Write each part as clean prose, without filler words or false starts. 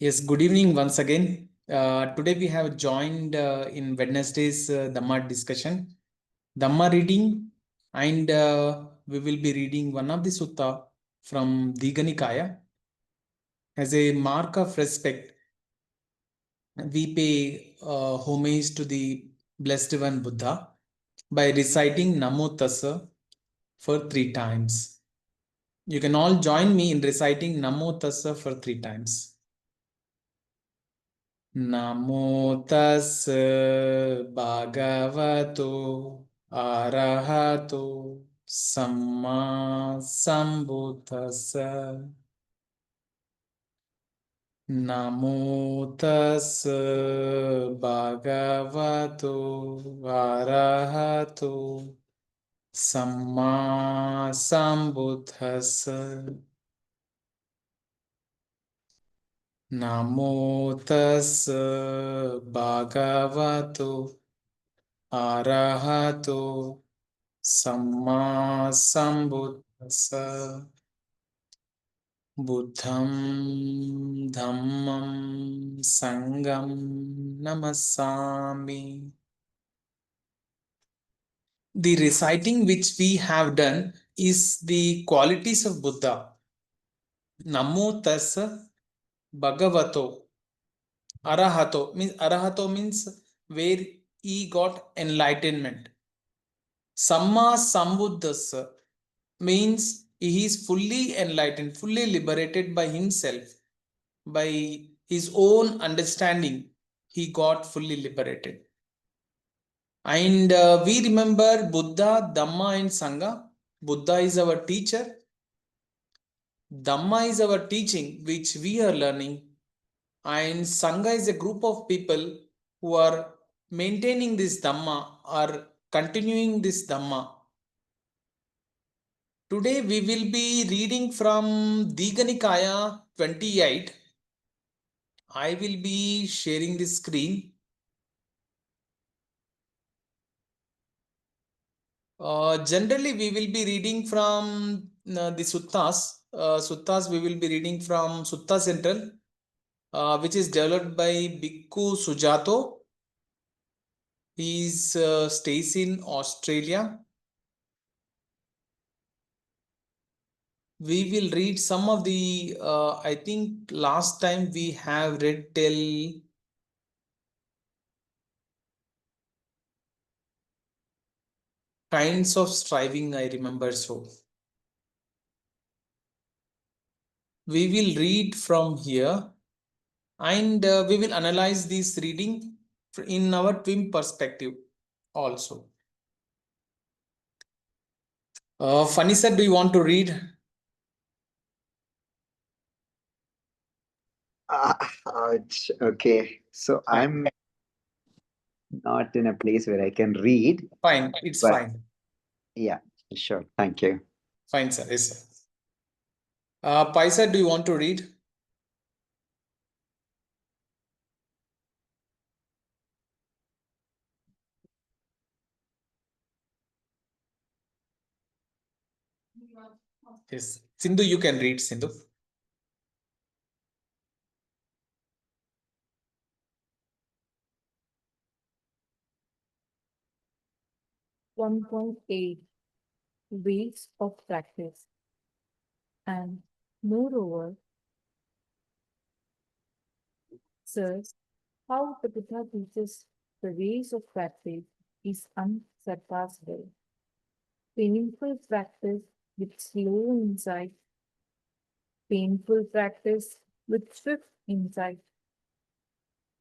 Yes, good evening once again. Today we have joined in Wednesday's Dhamma discussion, Dhamma reading, and we will be reading one of the sutta from Digha Nikaya. As a mark of respect, we pay homage to the Blessed One Buddha by reciting Namo Tassa for 3 times. You can all join me in reciting Namo Tassa for 3 times. Namo tassa bhagavato arahato samma sambuddhassa. Namo tassa bhagavato arahato samma sambuddhassa. Namo tassa bhagavato arahato samma sambuddhassa. Buddham dhammam sangam namasami. The reciting which we have done is the qualities of Buddha. Namo tassa bhagavato. Arahato means where he got enlightenment. Samma sambuddhassa means he is fully enlightened, fully liberated by himself, by his own understanding. He got fully liberated. And we remember Buddha, Dhamma, and Sangha. Buddha is our teacher. Dhamma is our teaching, which we are learning. And Sangha is a group of people who are maintaining this Dhamma or continuing this Dhamma. Today we will be reading from Digha Nikaya 28. I will be sharing the screen. Generally, we will be reading from the suttas. Suttas we will be reading from Sutta Central, which is developed by Bhikkhu Sujato. He stays in Australia. We will read some of the, I think last time we have read till kinds of striving, I remember so. We will read from here and we will analyze this reading in our TWIM perspective also. Funny sir, do you want to read? Okay, so Fine. I'm not in a place where I can read. Fine, it's but fine. Yeah, sure. Thank you. Fine, sir. Yes, sir. Pai sir, do you want to read? Yes. Sindhu, you can read, Sindhu. One point eight ways of practice. And moreover, sirs, how the Buddha teaches the ways of practice is unsurpassable. Painful practice with slow insight, painful practice with swift insight,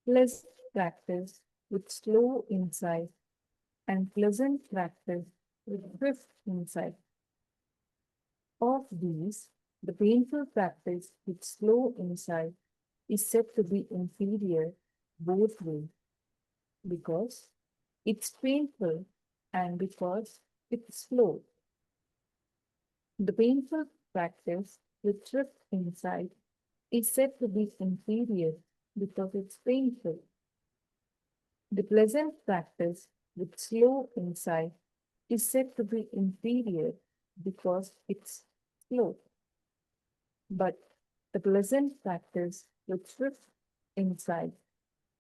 pleasant practice with slow insight, and pleasant practice with swift insight. Of these, the painful practice with slow insight is said to be inferior both ways, because it's painful and because it's slow. The painful practice with swift insight is said to be inferior because it's painful. The pleasant practice with slow insight is said to be inferior because it's slow. But The pleasant practice with swift insight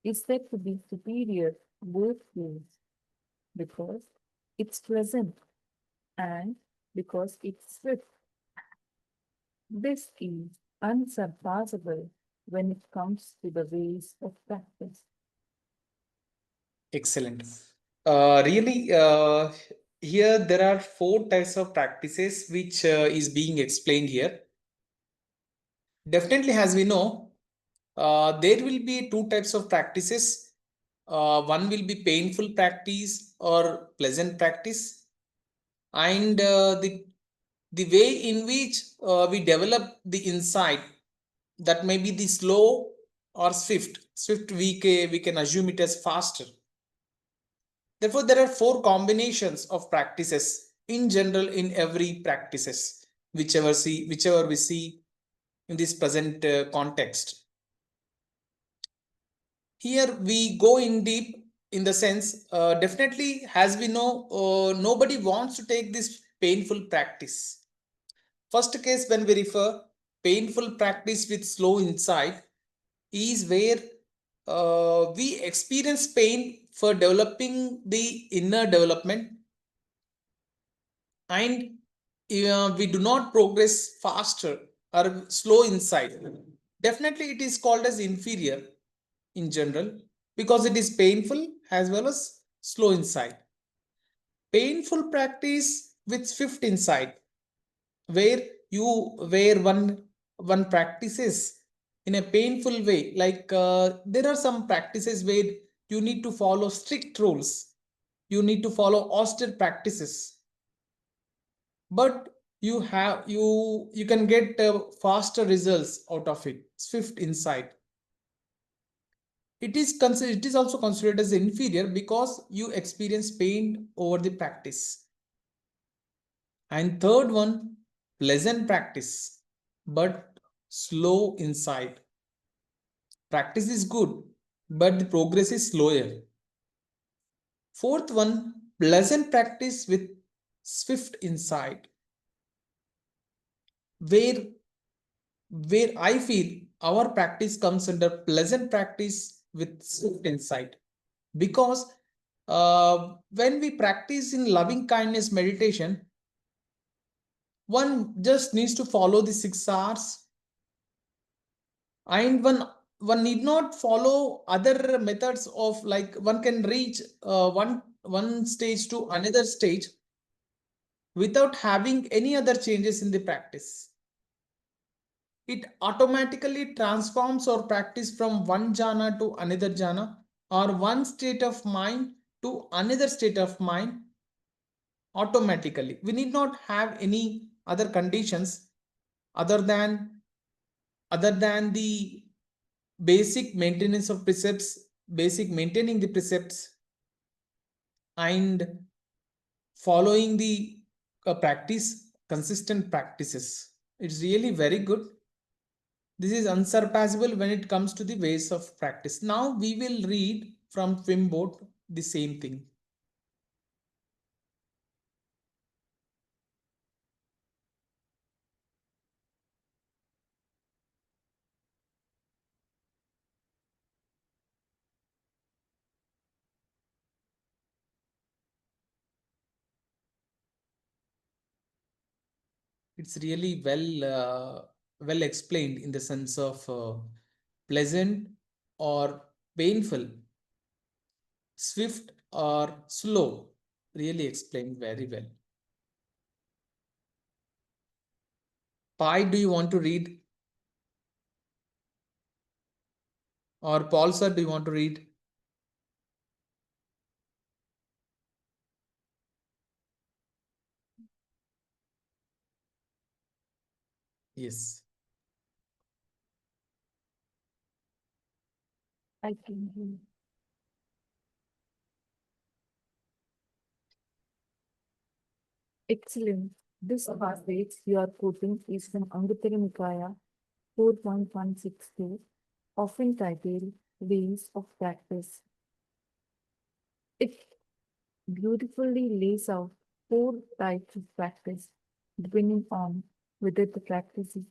is said to be superior both ways because it's pleasant and because it's swift. This is unsurpassable when it comes to the ways of practice. Excellent. Really, here there are 4 types of practices which is being explained here. Definitely, as we know, there will be 2 types of practices. One will be painful practice or pleasant practice, and the way in which we develop the insight, that may be the slow or swift. Swift, we can assume it as faster. Therefore, there are 4 combinations of practices in general in every practices, whichever we see in this present context. Here we go in deep in the sense, definitely, as we know, nobody wants to take this painful practice. First case, when we refer painful practice with slow insight, is where we experience pain for developing the inner development, and we do not progress faster or slow insight. Definitely, it is called as inferior in general because it is painful as well as slow insight. Painful practice with swift insight, where one practices in a painful way, like there are some practices where you need to follow strict rules, you need to follow austere practices, but you can get faster results out of it. Swift insight, it is also considered as inferior because you experience pain over the practice. And third one, pleasant practice but slow insight. Practice is good, but the progress is slower. Fourth one, pleasant practice with swift insight, where I feel our practice comes under pleasant practice with swift insight. Because when we practice in loving kindness meditation, one just needs to follow the 6 hours, and one need not follow other methods of, like, one can reach one stage to another stage without having any other changes in the practice. It automatically transforms our practice from one jhana to another jhana, or one state of mind to another state of mind automatically. We need not have any other conditions other than the basic maintenance of precepts, basic maintaining the precepts, and following the consistent practices. It's really very good. This is unsurpassable when it comes to the ways of practice. Now we will read from TWIM board the same thing. It's really well explained in the sense of pleasant or painful, swift or slow. Really explained very well. Pi, do you want to read? Or Paul sir, do you want to read? Yes. I can hear. Excellent. This passage you are quoting is from Anguttara Nikaya 4.162, often titled Ways of Practice. It beautifully lays out 4 types of practice, depending on whether the practice is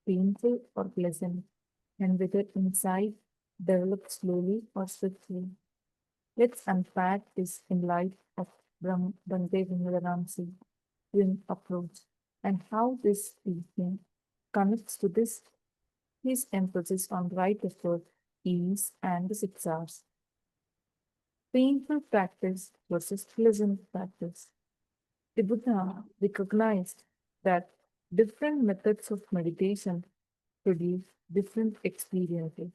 painful or pleasant, and whether insight develops slowly or swiftly. Let's unpack this in light of Bhante Vimalaramsi TWIM approach and how this teaching connects to this his emphasis on right effort, ease, and the 6 hours. Painful practice versus pleasant practice. The Buddha recognized that different methods of meditation produce different experiences.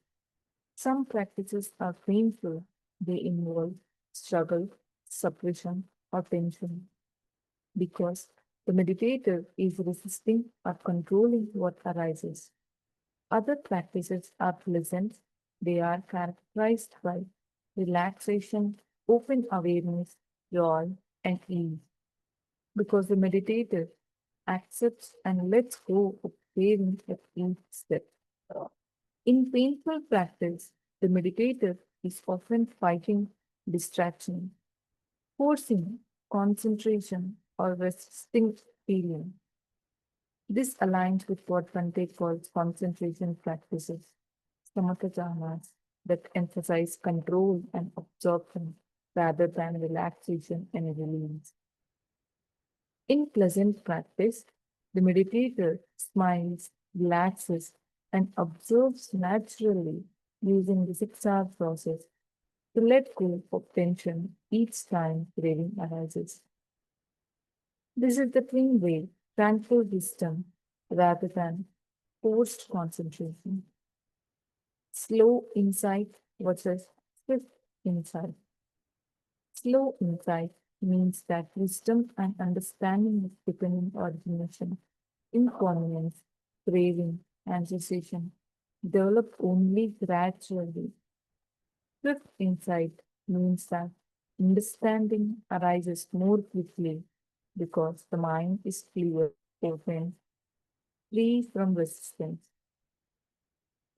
Some practices are painful, they involve struggle, suppression, or tension because the meditator is resisting or controlling what arises. Other practices are pleasant, they are characterized by relaxation, open awareness, joy, and ease because the meditator accepts and lets go of craving at each step. In painful practice, the meditator is often fighting distraction, forcing concentration, or resisting feeling. This aligns with what Bhante calls concentration practices, samatha jhanas, that emphasize control and absorption rather than relaxation and release. In pleasant practice, the meditator smiles, relaxes, and observes naturally using the 6 hour process to let go of tension each time craving arises. This is the twin way, tranquil wisdom rather than forced concentration. Slow insight versus swift insight. Slow insight means that wisdom and understanding of dependent origination, impermanence, craving, and cessation develop only gradually. Swift insight means that understanding arises more quickly because the mind is clear, open, free from resistance.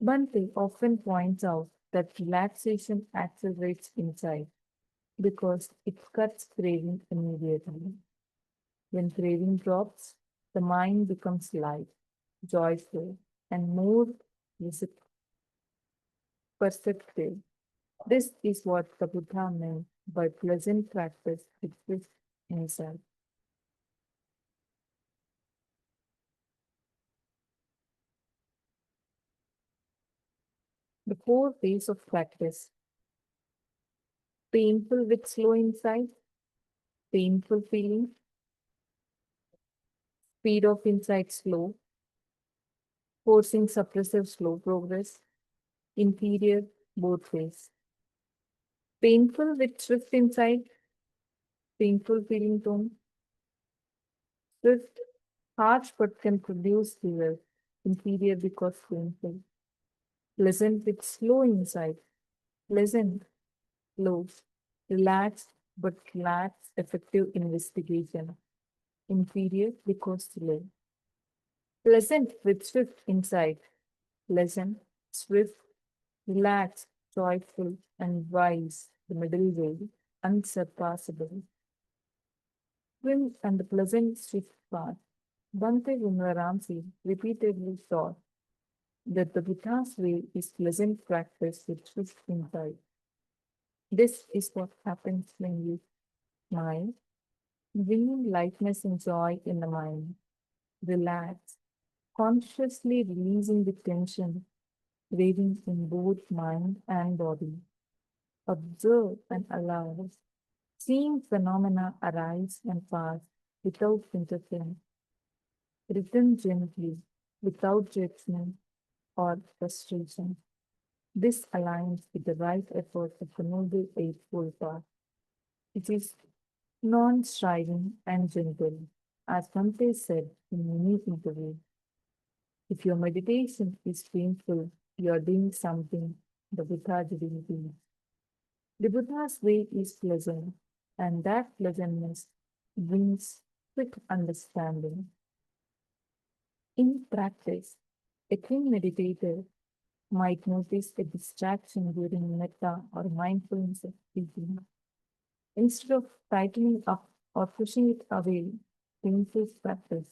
Bhante often points out that relaxation accelerates insight because it cuts craving immediately. When craving drops, the mind becomes light, joyful, and more perceptive. This is what the Buddha meant by pleasant practice exists inside. The 4 ways of practice: painful with slow insight, painful feeling, speed of insight slow, forcing suppressive slow progress, inferior both ways. Painful with swift insight, painful feeling tone, swift, harsh but can produce fear, inferior because painful. Pleasant with slow insight, pleasant, slow, relaxed but lacks effective investigation, inferior because slow. Pleasant with swift insight, pleasant, swift, relaxed, joyful, and wise, the middle way, unsurpassable. Twin and the pleasant swift path. Bhante Vimalaramsi repeatedly taught that the Buddha's way is pleasant practice with swift insight. This is what happens when you smile, bringing lightness and joy in the mind. Relax, consciously releasing the tension, craving in both mind and body. Observe and allow, seeing phenomena arise and pass without interference. Return gently, without judgment or frustration. This aligns with the right effort of the Noble Eightfold Path. It is non-striving and gentle, as Bhante said in many interviews. If your meditation is painful, you are doing something the Buddha didn't do. The Buddha's way is pleasant, and that pleasantness brings quick understanding. In practice, a keen meditator might notice a distraction during metta or mindfulness of breathing. Instead of tightening up or pushing it away, painful practice,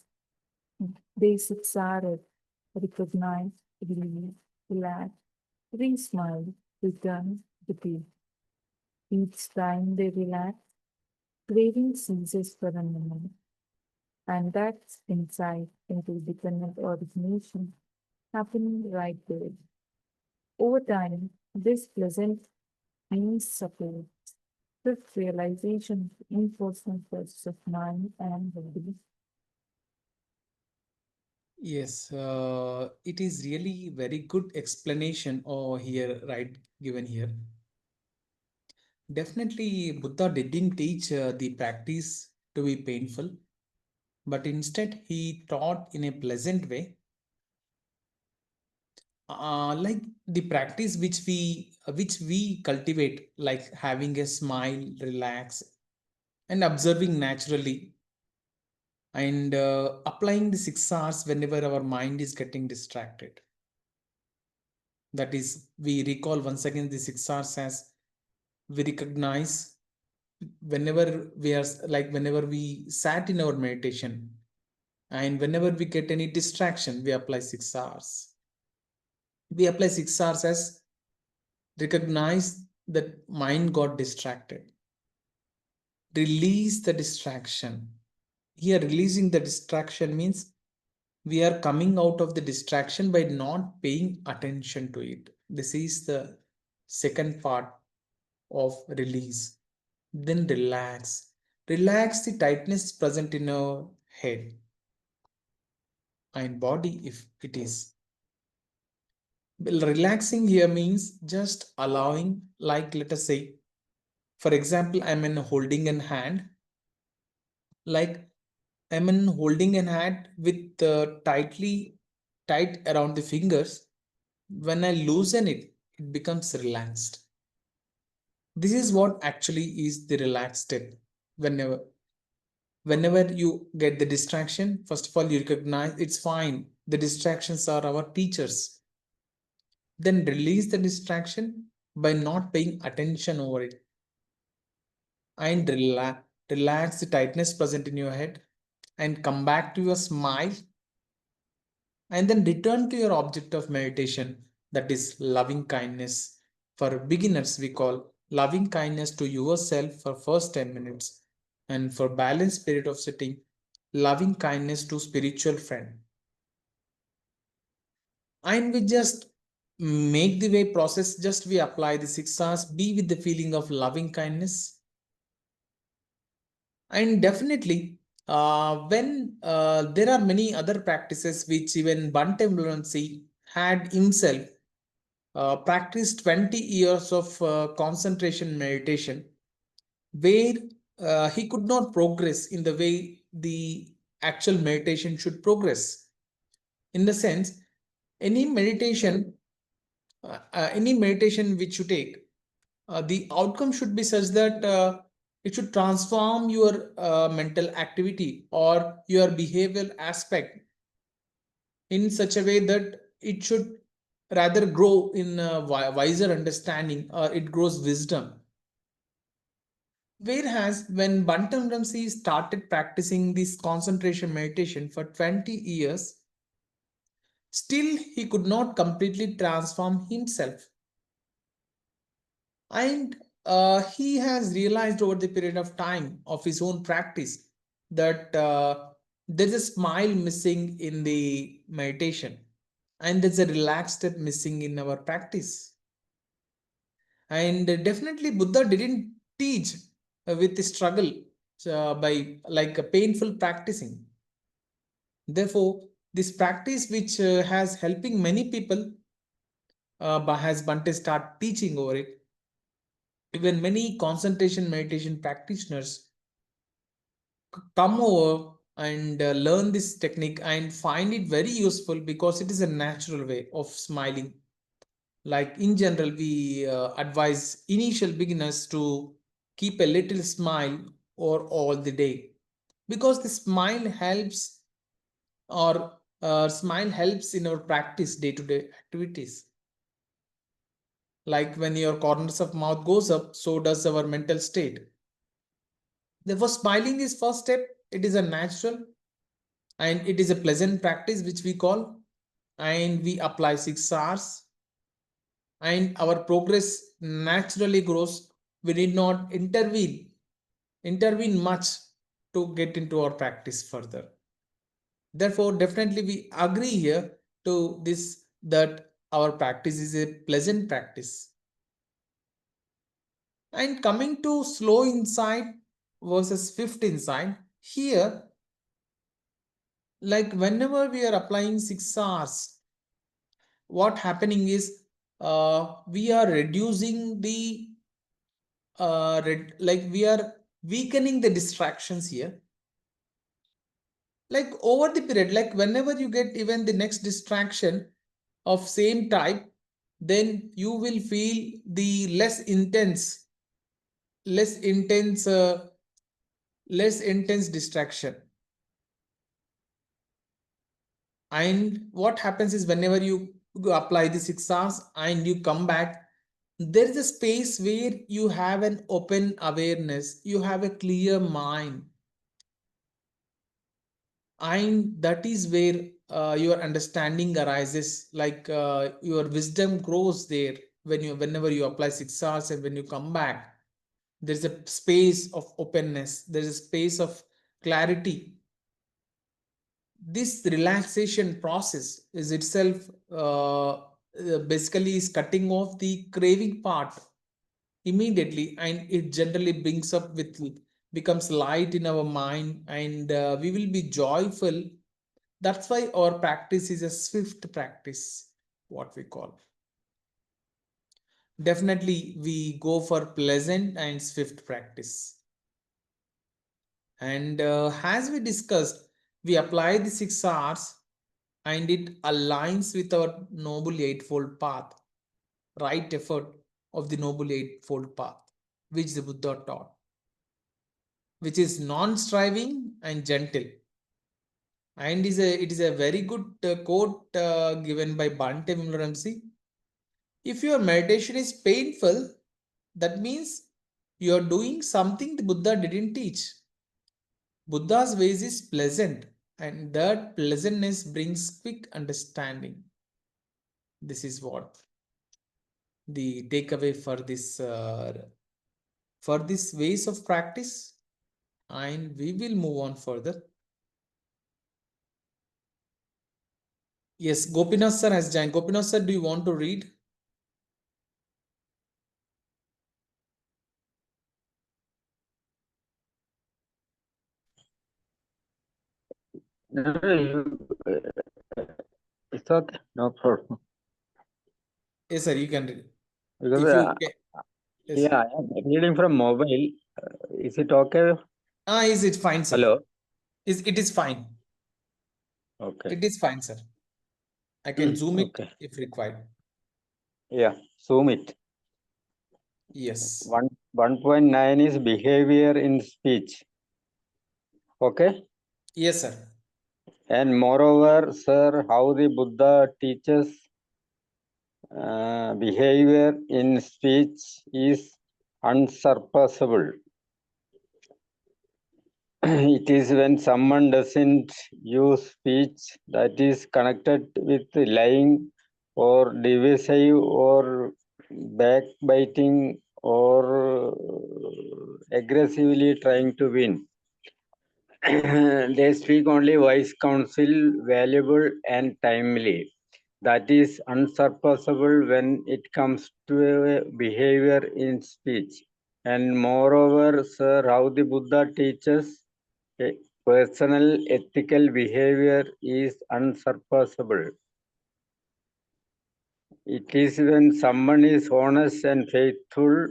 they succeed recognize, release, relax, re-smile, return, repeat. Each time they relax, craving ceases for a moment, and that's insight into dependent origination happening right there. Over time, this pleasant peace supports swift realization of enforcement process of mind and body. Yes, it is really very good explanation over here, right? Given here. Definitely, Buddha didn't teach the practice to be painful, but instead he taught in a pleasant way, like the practice which we cultivate, like having a smile, relax, and observing naturally, and applying the 6 R's whenever our mind is getting distracted. That is, we recall once again the 6 R's as we recognize whenever we are, like whenever we sat in our meditation, and whenever we get any distraction, we apply 6 R's. We apply 6 R's as recognize that mind got distracted, release the distraction. Here, releasing the distraction means we are coming out of the distraction by not paying attention to it. This is the second part of release. Then relax. Relax the tightness present in our head and body if it is. Well, relaxing here means just allowing, like let us say, for example, I'm in holding an hand, like I'm in holding an hand with tightly tight around the fingers. When I loosen it, it becomes relaxed. This is what actually is the relaxed step. Whenever you get the distraction, first of all, you recognize it's fine. The distractions are our teachers. Then release the distraction by not paying attention over it. And relax the tightness present in your head and come back to your smile, and then return to your object of meditation, that is loving kindness. For beginners, we call loving kindness to yourself for first 10 minutes, and for balanced period of sitting, loving kindness to spiritual friend. And we just make the way process, just we apply the 6 R's, be with the feeling of loving kindness. And definitely, when there are many other practices which even Bhante Vimalaramsi had himself practiced 20 years of concentration meditation, where he could not progress in the way the actual meditation should progress. In the sense, any meditation, any meditation which you take, the outcome should be such that it should transform your mental activity or your behavioral aspect in such a way that it should rather grow in wiser understanding, or it grows wisdom. Whereas when Bantam Ramsey started practicing this concentration meditation for 20 years, still he could not completely transform himself. And he has realized over the period of time of his own practice that there's a smile missing in the meditation, and there's a relaxed step missing in our practice. And definitely Buddha didn't teach with the struggle, by like a painful practicing. Therefore, this practice which has helping many people, has Bhante start teaching over it. Even many concentration meditation practitioners come over and learn this technique and find it very useful because it is a natural way of smiling. Like in general, we advise initial beginners to keep a little smile or all the day, because the smile helps, or smile helps in our practice day-to-day activities. Like when your corners of mouth goes up, so does our mental state. Therefore, smiling is first step. It is a natural and it is a pleasant practice which we call. and we apply 6 hours, and our progress naturally grows. We need not intervene much to get into our practice further. Therefore, definitely we agree here to this, that our practice is a pleasant practice. And coming to slow insight versus swift insight, here, like whenever we are applying 6 hours, what happening is we are reducing the like we are weakening the distractions here. Like over the period, like whenever you get even the next distraction of same type, then you will feel the less intense less intense distraction. And what happens is whenever you apply the 6 hours and you come back, there is a space where you have an open awareness, you have a clear mind, and that is where your understanding arises, like your wisdom grows there. Whenever you apply 6 hours and when you come back, there's a space of openness, there's a space of clarity. This relaxation process is itself basically is cutting off the craving part immediately, and it generally brings up with becomes light in our mind, and we will be joyful. That's why our practice is a swift practice, what we call. Definitely we go for pleasant and swift practice. And as we discussed, we apply the 6 hours and it aligns with our Noble Eightfold Path, right effort of the Noble Eightfold Path, which the Buddha taught, which is non-striving and gentle. And it is a very good quote given by Bhante Vimalaramsi. If your meditation is painful, that means you are doing something the Buddha didn't teach. Buddha's ways is pleasant, and that pleasantness brings quick understanding. This is what the takeaway for this ways of practice, and we will move on further. Yes, Gopinath sir has joined. Gopinath sir, do you want to read? No, it's okay, no problem. Yes, sir, you can read. Because If you can. Yes, yeah, I am reading from mobile. Is it okay? is it fine, sir? Hello. It is fine. Okay. It is fine, sir. I can zoom it Okay. if required. Yeah, zoom it. Yes. 1.9 is behavior in speech. Okay. Yes, sir. And moreover, sir, how the Buddha teaches behavior in speech is unsurpassable. It is when someone doesn't use speech that is connected with lying or divisive or backbiting or aggressively trying to win. They speak only wise counsel, valuable and timely. That is unsurpassable when it comes to behavior in speech. And moreover, sir, how the Buddha teaches personal ethical behavior is unsurpassable. It is when someone is honest and faithful,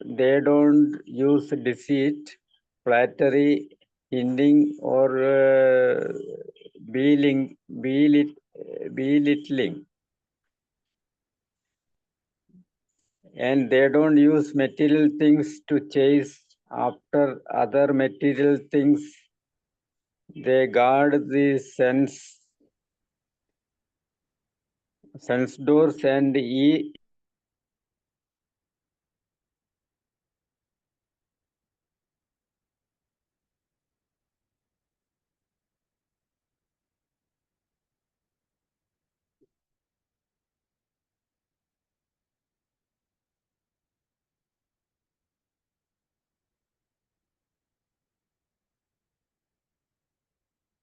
they don't use deceit, flattery, hinting, or belittling. And they don't use material things to chase after other material things. They guard the sense doors and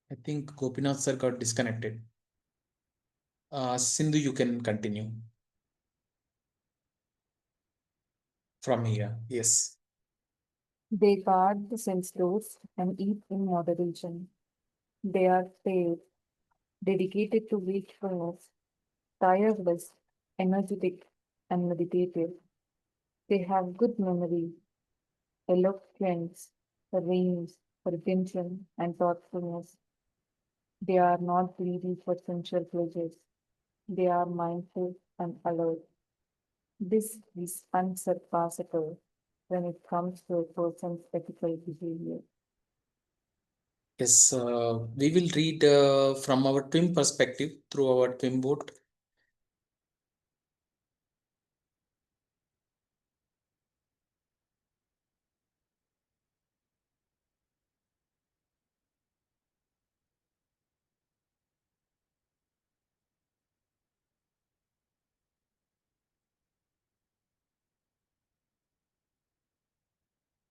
I think Gopinath sir got disconnected. Sindhu, you can continue from here. Yes. They guard the sense doors and eat in moderation. They are fair, dedicated to wakefulness, tireless, energetic, and meditative. They have good memory, eloquence, range, retention, and thoughtfulness. They are not greedy for sensual pleasures. They are mindful and alert. This is unsurpassable when it comes to a person's ethical behavior. Yes, we will read from our TWIM perspective through our TWIM board.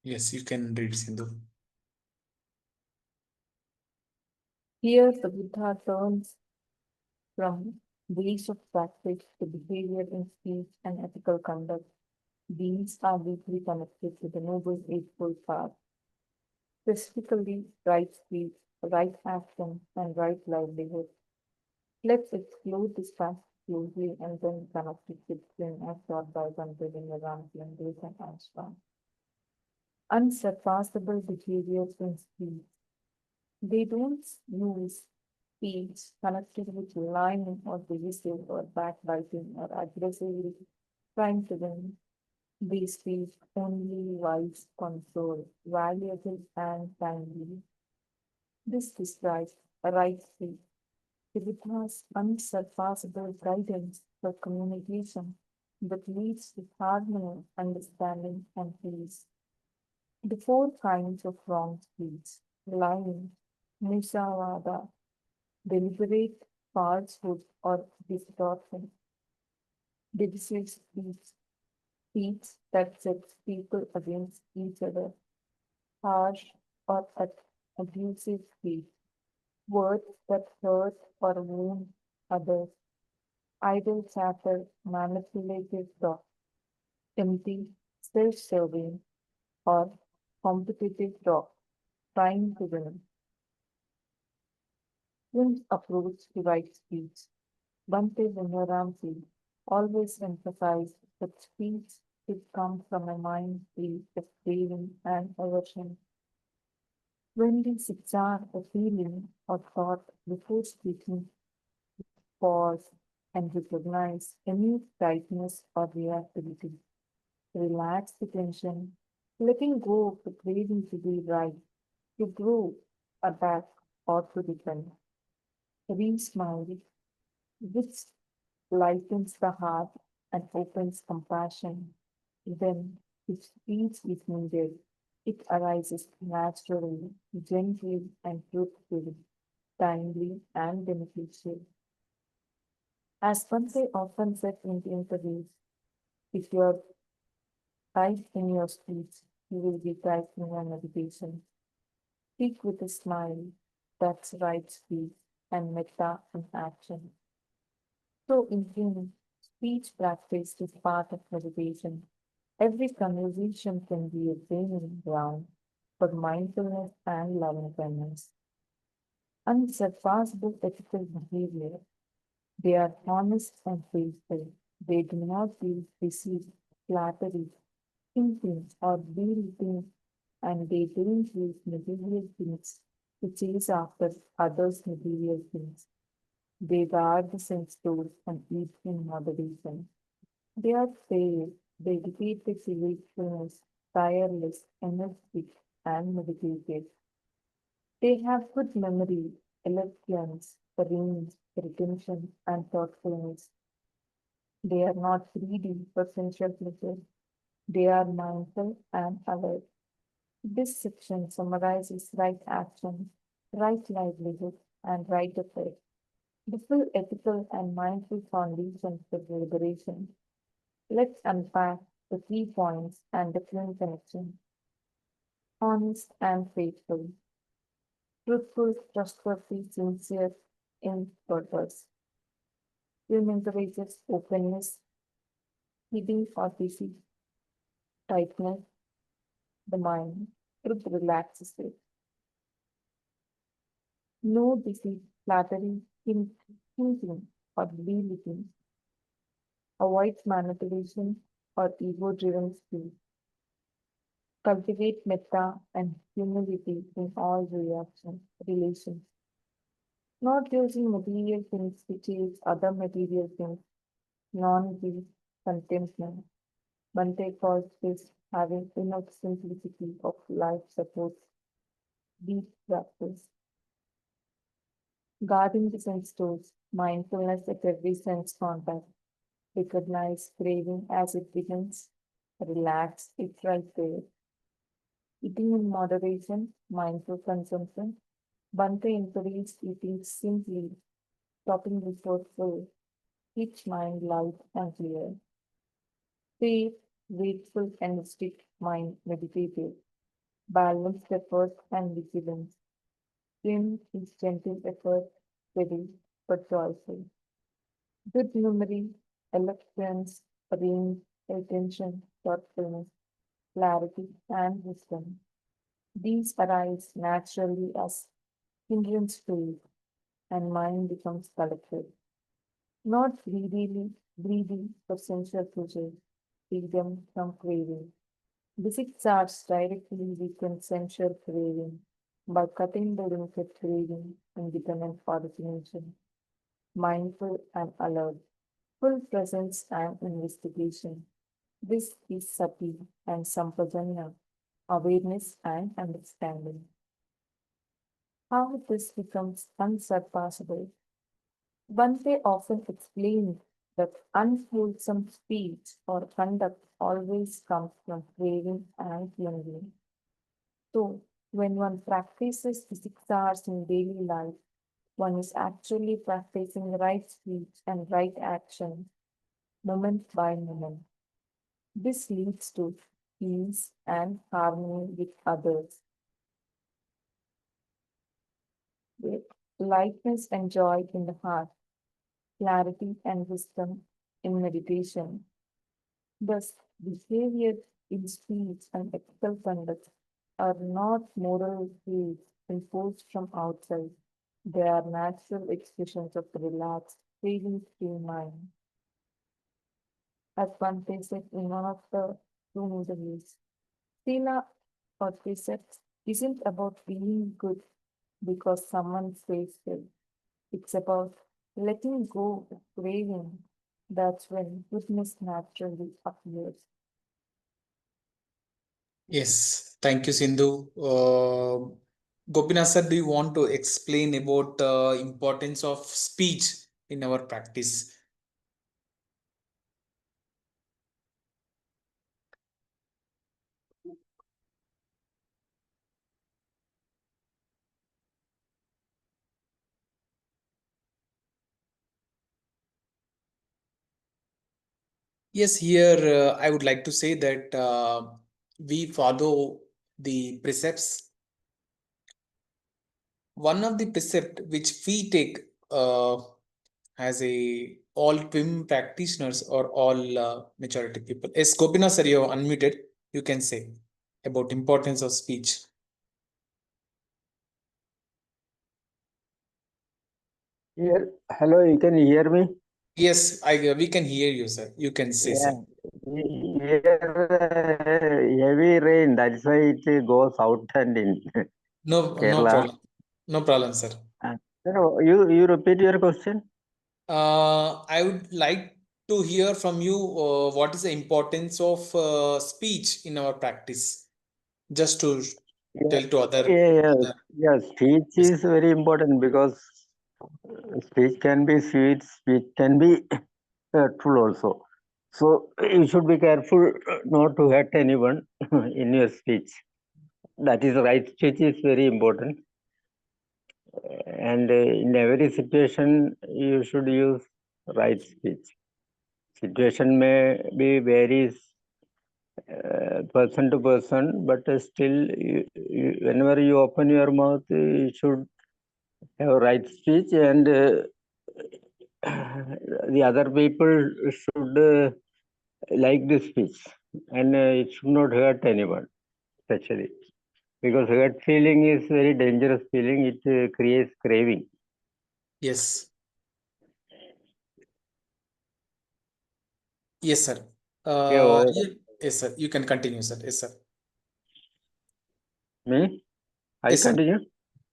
Yes, you can read, Sindhu. Here, the Buddha turns from ways of practice to behavior in speech and ethical conduct. These are deeply connected to the Noble Eightfold Path, specifically right speech, right action, and right livelihood. Let's explore this path closely and then connect it with Zen as taught by Bhante Vimalaramsi and Jason Armstrong. Unsurpassable behaviors in speech. They don't use speech connected with lying or divisive or backbiting or aggressively trying to win. They speak only wise control, valuable and timely. This describes a right speech. It has unsurpassable guidance for communication that leads to harmony, understanding, and peace. The four kinds of wrong speech: lying, musavada, deliberate falsehood or distortion, divisive speech, speech that sets people against each other, harsh or abusive speech, words that hurt or wound others, idle chatter, manipulative talk, empty, self-serving, or competitive talk, trying to win. Twins approach to right speech. Bhante Vimalaramsi always emphasized that speech should come from a mind free of craving and aversion. When we discharge a feeling or thought before speaking, pause and recognize any tightness or reactivity. Relax the tension, letting go of the craving to be right, to grow, attack, or to defend. Re-smile, which lightens the heart and opens compassion. Then, if speech is needed, it arises naturally, gently, and truthfully, timely, and beneficial. As Bhante often said in the interviews, if you are tight in your speech, you will be tight in your meditation. Speak with a smile, that's right speech, and metta in action. So, in Hindi, speech practice is part of meditation. Every conversation can be a training ground for mindfulness and loving kindness. Unsurpassable ethical behavior. They are honest and faithful. They do not use deceit, flattery, thinking, or belittling, and they don't use material things to chase after others' material things. They guard the sense doors and eat in moderation. They are fair, dedicated to wakefulness, tireless, energetic, and meditative. They have good memory, eloquence, range, retention, and thoughtfulness. They are not greedy for sensual pleasure. They are mindful and alert. This section summarizes right action, right livelihood, and right effect, the full ethical and mindful foundation for liberation. Let's unpack the key points and the twin connection. Honest and faithful. truthful, trustworthy, sincere in purpose. TWIM encourages openness, hidden or busy, tightness, the mind. Truth relaxes it. No deceit, flattery, thinking, or believing. Avoid manipulation or ego-driven speech. Cultivate metta and humility in all relations. Not using material things to chase other material things, non-guilt, contentment. Bhante calls this having enough simplicity of life supports deep practice. Guarding the sense doors, mindfulness at every sense contact. Recognize craving as it begins, relax it right there. Eating in moderation, mindful consumption. Bhante encouraged eating simply, stopping before full, each mind light and clear. Safe, wakeful, and strict mind meditative. Balanced effort and vigilance. TWIM is gentle effort, steady but joyful. Good memory, eloquence, range, attention, thoughtfulness, clarity, and wisdom. These arise naturally as hindrance fade and mind becomes collected. Not greedy for sensual pleasure, freedom from craving. The six arts directly weaken sensual craving by cutting the limited craving independent origination, mindful and alert, full presence and investigation. This is sati and sampajanya, awareness and understanding. How this becomes unsurpassable. Bhante often explains that unwholesome speech or conduct always comes from craving and clinging. So, when one practices the 6 hours in daily life, one is actually practicing right speech and right action, moment by moment. This leads to peace and harmony with others, with lightness and joy in the heart, clarity and wisdom in meditation. Thus, behavior in speech and ethical conduct are not moral rules imposed from outside. They are natural expressions of relaxed, feeling-free mind. As Bhante said in one of the two interviews, Sila or precepts isn't about being good because someone says so. It's about letting go of craving. That's when goodness naturally appears. Yes, thank you, Sindhu. Gopinath sir, do you want to explain about importance of speech in our practice? Yes, here I would like to say that we follow the precepts. One of the precept which we take as a all TWIM practitioners or all majority people. Yes, Gopinath sir, you are unmuted. You can say about importance of speech. Here, hello, you can hear me? Yes, we can hear you, sir. You can say, Yeah. sir. Here, heavy rain, that's why it goes out and in No Kerala. problem. No problem, sir. No, you repeat your question? I would like to hear from you what is the importance of speech in our practice, just to tell to other. Yes, speech is very important because speech can be sweet, speech can be hurtful also. So you should be careful not to hurt anyone in your speech. That is right. Speech is very important. And in every situation, you should use right speech. Situation may be varies person to person, but still, whenever you open your mouth, you should have right speech, and the other people should like the speech, and it should not hurt anyone, especially because hurt feeling is very dangerous feeling. It creates craving. Yes. Yes, sir. Yes, sir. You can continue, sir. Yes, sir. Me? I Yes, sir. continue.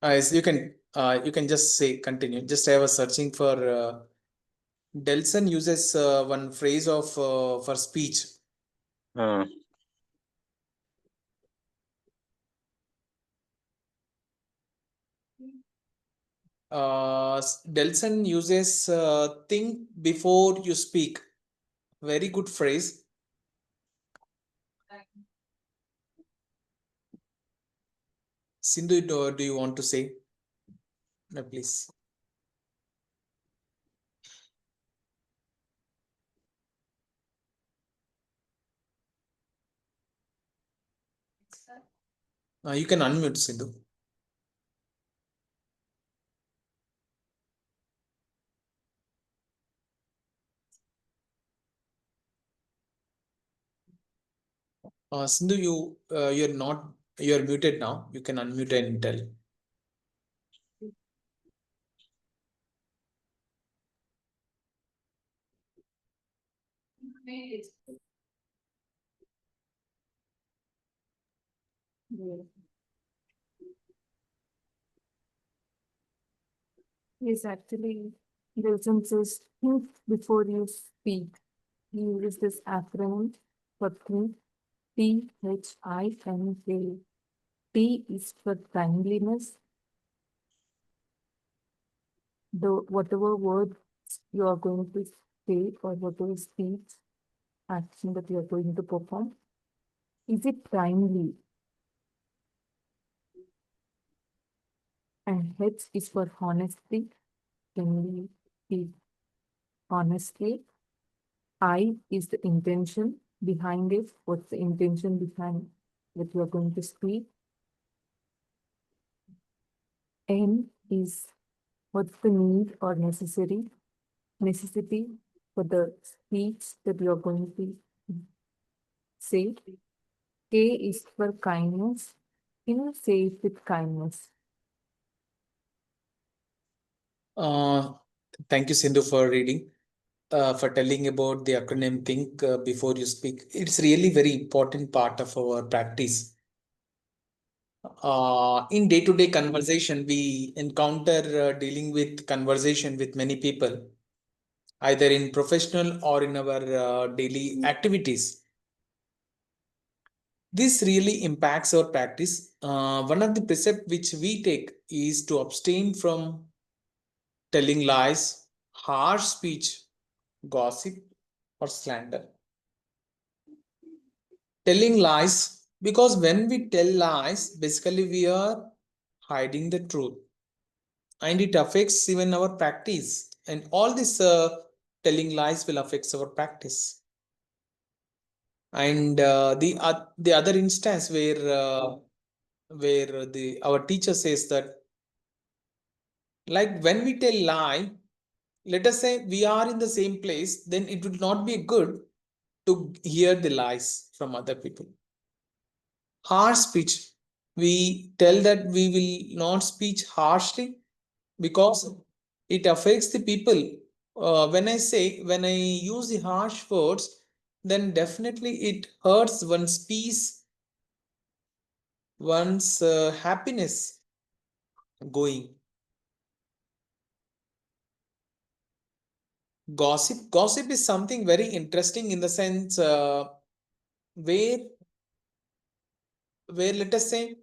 Yes, you can just say continue. Just I was searching for Delson uses one phrase of for speech. Delson uses think before you speak. Very good phrase. Sindhu, do you want to say? No, please. You can unmute, Sindhu. Sindhu, you're muted now. You can unmute and tell. Yes, actually, Wilson says think before you speak. He uses this acronym for think, THINK. T is for timeliness. Whatever word you are going to say or whatever speech action that you are going to perform, is it timely? And H is for honesty. Can we speak honestly? I is the intention behind it. What's the intention behind what you are going to speak? N is what's the need or necessity for the speech that you are going to say. K is for kindness. Can you say it with kindness? Thank you, Sindhu, for reading. For telling about the acronym think before you speak. It's really very important part of our practice. In day-to-day conversation, we encounter dealing with conversation with many people, either in professional or in our daily activities. This really impacts our practice. One of the precepts which we take is to abstain from telling lies, harsh speech, gossip, or slander. Telling lies, because when we tell lies, basically we are hiding the truth, and it affects even our practice, and all this telling lies will affect our practice. And the other instance where our teacher says that, like when we tell lie, let us say we are in the same place, then it would not be good to hear the lies from other people. Harsh speech, we tell that we will not speak harshly because it affects the people. When I use the harsh words, then definitely it hurts one's peace, one's happiness going. Gossip is something very interesting in the sense where let us say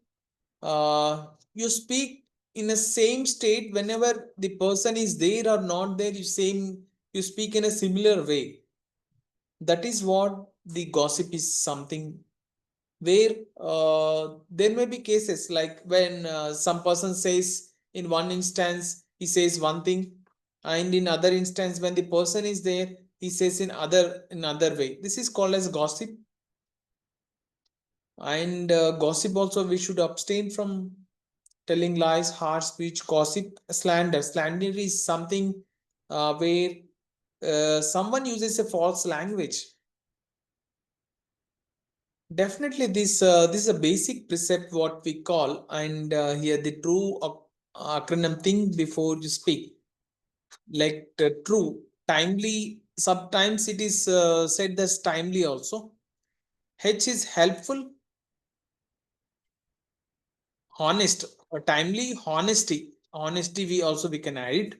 you speak in a same state whenever the person is there or not there, you speak in a similar way. That is what the gossip is, something where there may be cases like when some person says in one instance he says one thing, and in other instance when the person is there he says in other way. This is called as gossip. And gossip also, we should abstain from telling lies, harsh speech, gossip, slander. Slander is something where someone uses a false language. Definitely, this is a basic precept what we call, and here the true acronym thing before you speak, like true, timely. Sometimes it is said as timely also. H is helpful, honest, or timely, honesty. Honesty we can add it.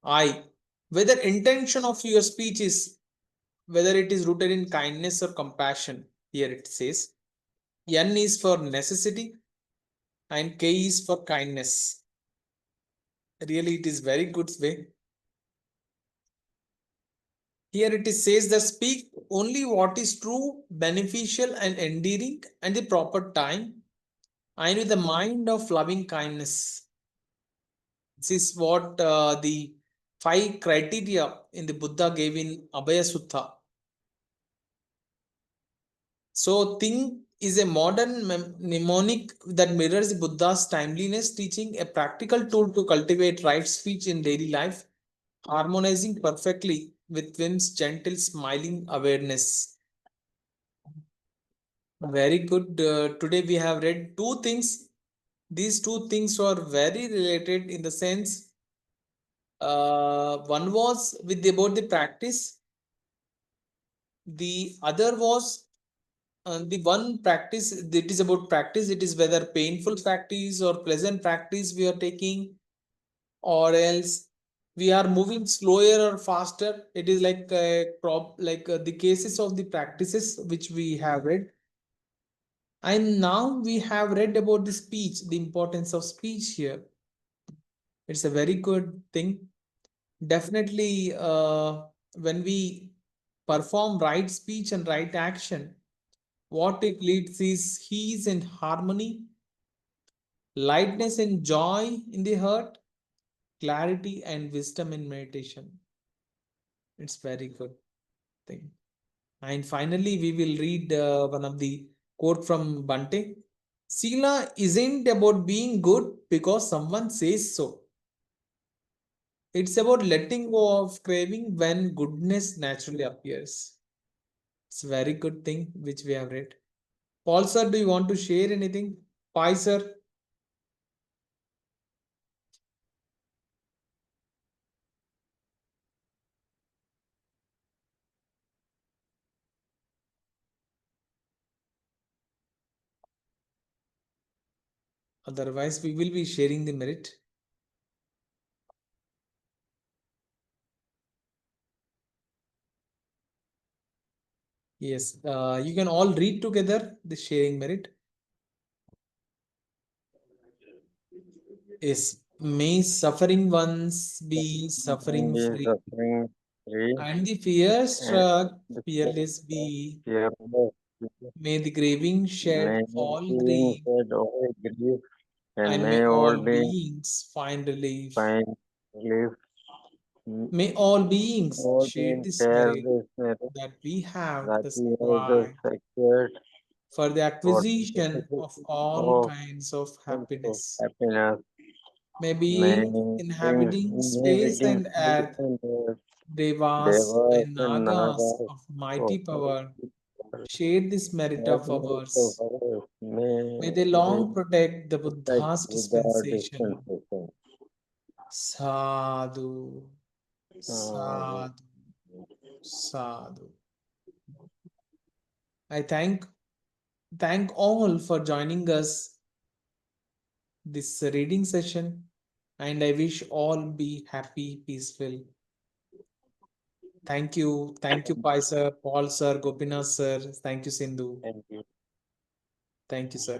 I, whether intention of your speech is, whether it is rooted in kindness or compassion. Here it says N is for necessity and K is for kindness. Really, it is very good way. Here it is says that speak only what is true, beneficial, and endearing, and the proper time, and with the mind of loving kindness. This is what the 5 criteria in the Buddha gave in Abhaya Sutta. So, think is a modern mnemonic that mirrors Buddha's timeliness teaching, a practical tool to cultivate right speech in daily life, harmonizing perfectly with TWIM's gentle smiling awareness. Very good. Today we have read 2 things. These 2 things are very related in the sense one was with about the practice, the other was the one practice that is about practice. It is whether painful practice or pleasant practice we are taking, or else we are moving slower or faster. It is like the cases of the practices which we have read. And now we have read about the speech, the importance of speech here. It's a very good thing. Definitely, when we perform right speech and right action, what it leads is ease and harmony, lightness and joy in the heart, clarity and wisdom in meditation. It's very good thing. And finally, we will read one of the quote from Bhante. Sila isn't about being good because someone says so. It's about letting go of craving when goodness naturally appears. It's a very good thing which we have read. Paul sir, do you want to share anything? Pai sir? Otherwise, we will be sharing the merit. Yes, you can all read together the sharing merit. Yes, may suffering ones be suffering Be free, suffering free and the fear and struck fearless be. fearless. May the grieving shed May all beings grief, shed all grief, and and may may all all beings beings find relief. find relief. May all beings All share beings this share merit this merit that we have that thus he has acquired secured for the for acquisition the of all of kinds of of happiness. happiness. May May beings beings inhabiting space inhabiting and space earth, and earth, devas devas and and nagas nagas of mighty of power, mighty power, share this merit have of merit of ours. ours. May May they they long protect the protect Buddha's Buddha dispensation. dispensation. Sadhu, Uh, sadhu, sadhu. I thank all for joining us this reading session, and I wish all be happy, peaceful. Thank you, Pai sir, Paul sir, Gopinath sir. Thank you, Sindhu. thank you. Thank you, sir.